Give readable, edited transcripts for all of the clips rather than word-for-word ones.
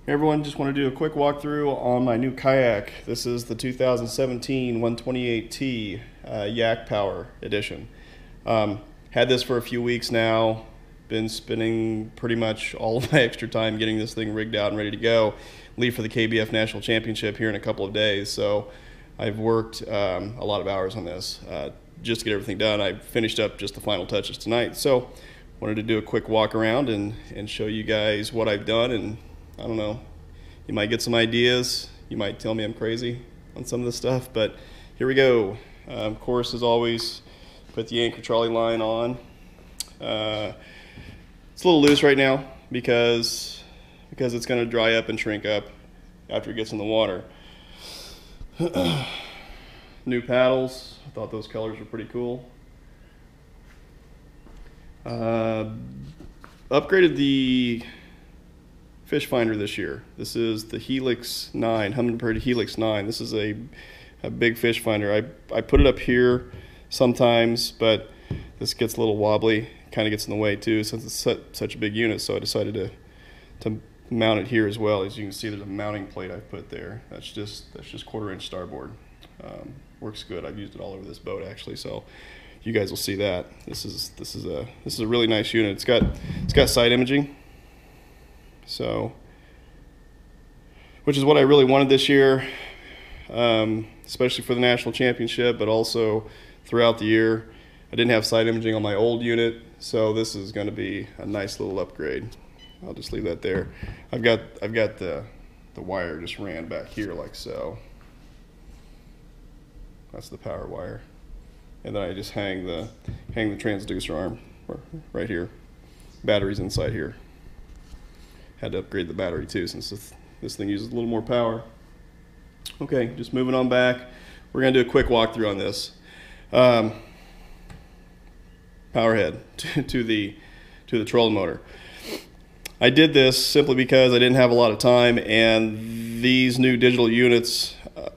Hey everyone, just want to do a quick walkthrough on my new kayak. This is the 2017 128T YakPower edition. Had this for a few weeks now, been spending pretty much all of my extra time getting this thing rigged out and ready to go. Leave for the KBF National Championship here in a couple of days, so I've worked a lot of hours on this just to get everything done. I finished up just the final touches tonight, so wanted to do a quick walk around and show you guys what I've done, and I don't know, you might get some ideas, you might tell me I'm crazy on some of this stuff, but here we go. Of course, as always, put the anchor trolley line on. It's a little loose right now because it's going to dry up and shrink up after it gets in the water. New paddles, I thought those colors were pretty cool. Upgraded the fish finder this year. This is the Helix 9, Humminbird Helix 9. This is a big fish finder. I put it up here sometimes, but this gets a little wobbly, kind of gets in the way too since it's such a big unit, so I decided to mount it here as well. As you can see, there's a mounting plate I put there. That's just 1/4-inch starboard. Works good. I've used it all over this boat actually, so you guys will see that. This is a really nice unit. It's got side imaging, so which is what I really wanted this year, especially for the national championship, but also throughout the year. I didn't have side imaging on my old unit, so this is going to be a nice little upgrade. I'll just leave that there. I've got the wire just ran back here like so. That's the power wire, and then I just hang the transducer arm right here. Battery's inside here. Had to upgrade the battery too since this thing uses a little more power. Okay, just moving on back. We're gonna do a quick walkthrough on this. Power head to the trolling motor. I did this simply because I didn't have a lot of time, and these new digital units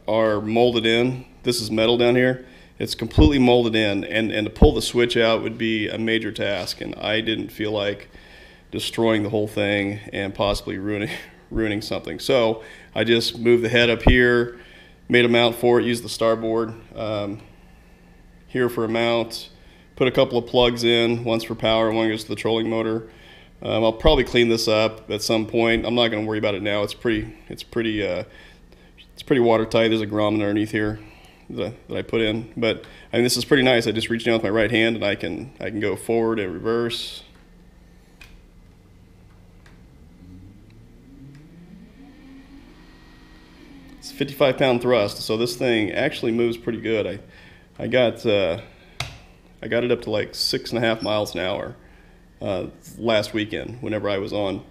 are molded in. This is metal down here. It's completely molded in, and to pull the switch out would be a major task, and I didn't feel like destroying the whole thing and possibly ruining something. So I just moved the head up here, made a mount for it, used the Starboard here for a mount, put a couple of plugs in, one's for power, one goes to the trolling motor. I'll probably clean this up at some point. I'm not going to worry about it now. It's pretty watertight. There's a grommet underneath here that I put in, but I mean, this is pretty nice. I just reach down with my right hand and I can go forward and reverse. It's a 55-pound thrust, so this thing actually moves pretty good. I got it up to like 6.5 miles an hour last weekend whenever I was on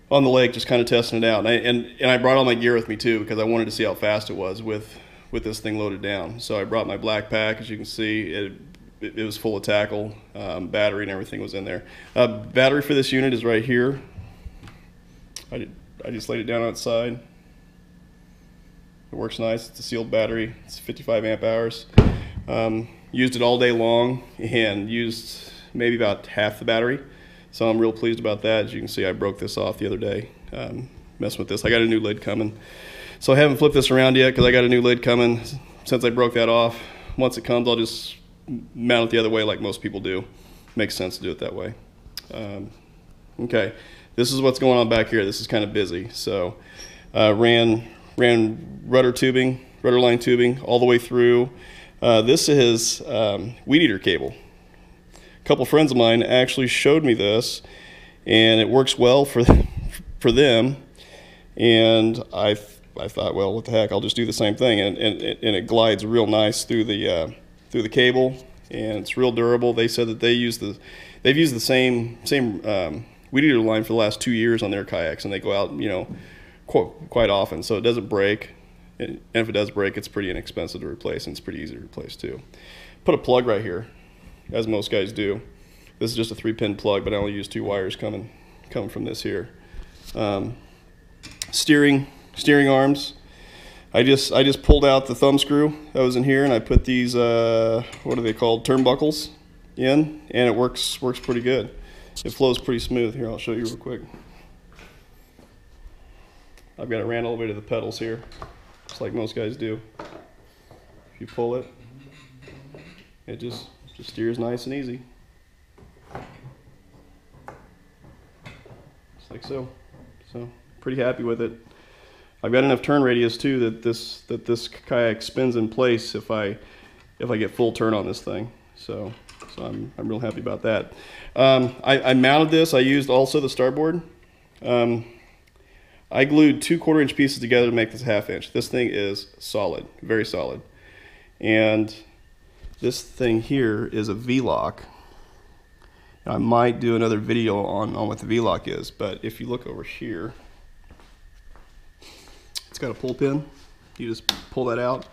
the lake, just kind of testing it out. And I brought all my gear with me too because I wanted to see how fast it was with this thing loaded down. So I brought my black pack. As you can see, it was full of tackle, battery and everything was in there. Battery for this unit is right here. I just laid it down outside. It works nice. It's a sealed battery. It's 55 amp hours. Used it all day long and used maybe about half the battery. So I'm real pleased about that. As you can see, I broke this off the other day, messing with this. I got a new lid coming. So I haven't flipped this around yet because I got a new lid coming since I broke that off. Once it comes, I'll just mount it the other way like most people do. Makes sense to do it that way. Okay, this is what's going on back here. This is kind of busy. So ran rudder tubing, rudder line tubing all the way through. This is weed eater cable. A couple friends of mine actually showed me this, and it works well for them. And I thought, well, what the heck? I'll just do the same thing, and it glides real nice through the cable, and it's real durable. They said that they've used the same weed eater line for the last 2 years on their kayaks, and they go out, quite often, so it doesn't break. And if it does break, it's pretty inexpensive to replace, and it's pretty easy to replace too. Put a plug right here, as most guys do. This is just a 3-pin plug, but I only use 2 wires coming from this here. Steering arms. I just pulled out the thumb screw that was in here, and I put these what are they called, turnbuckles in, and it works pretty good. It flows pretty smooth. Here, I'll show you real quick. I've got it ran all the way to the pedals here, just like most guys do. If you pull it, it just steers nice and easy. Just like so. So pretty happy with it. I've got enough turn radius too that this kayak spins in place if I get full turn on this thing. So I'm real happy about that. I mounted this. I used also the Starboard. I glued 2 1/4-inch pieces together to make this 1/2 inch. This thing is solid, very solid. And this thing here is a V-lock. I might do another video on what the V-lock is, but if you look over here, it's got a pull pin. You just pull that out,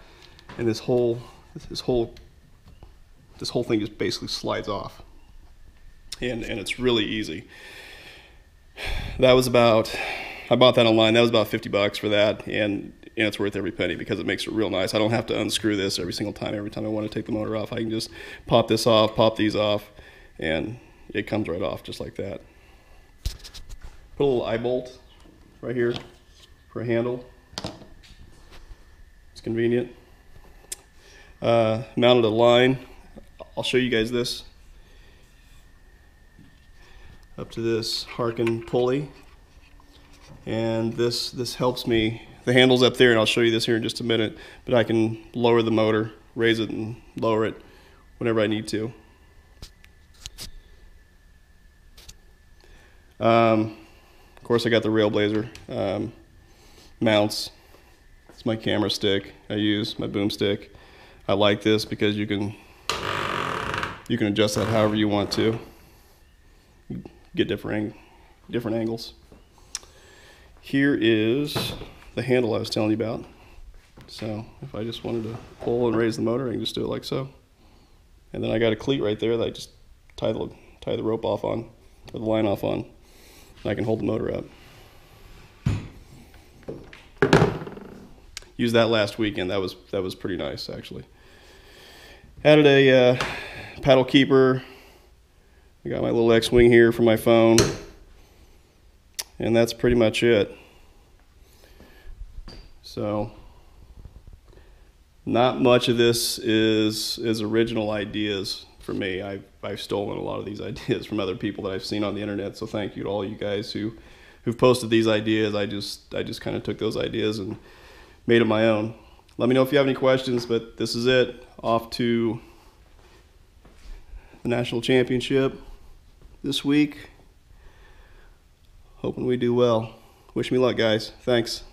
and this whole thing just basically slides off, and it's really easy. That was about, I bought that online. That was about $50 for that, and it's worth every penny because it makes it real nice. I don't have to unscrew this every single time. Every time I want to take the motor off, I can just pop this off, pop these off, and it comes right off just like that. Put a little eye bolt right here for a handle. It's convenient. Mounted a line. I'll show you guys this. Up to this Harken pulley. And this helps me. The handle's up there, and I'll show you this here in just a minute, but I can lower the motor, raise it and lower it whenever I need to. Of course, I got the Railblazer mounts. It's my camera stick I use, my boom stick. I like this because you can adjust that however you want to. Get different angles. Here is the handle I was telling you about. So if I just wanted to pull and raise the motor, I can just do it like so. And then I got a cleat right there that I just tie the rope off on, or the line off on, and I can hold the motor up. Used that last weekend. That was pretty nice actually. Added a paddle keeper. I got my little X-wing here for my phone, and that's pretty much it. So not much of this is original ideas for me. I've stolen a lot of these ideas from other people that I've seen on the internet. So thank you to all you guys who've posted these ideas. I just kind of took those ideas and made them my own. Let me know if you have any questions, but this is it. Off to the National Championship this week. Hoping we do well. Wish me luck, guys. Thanks.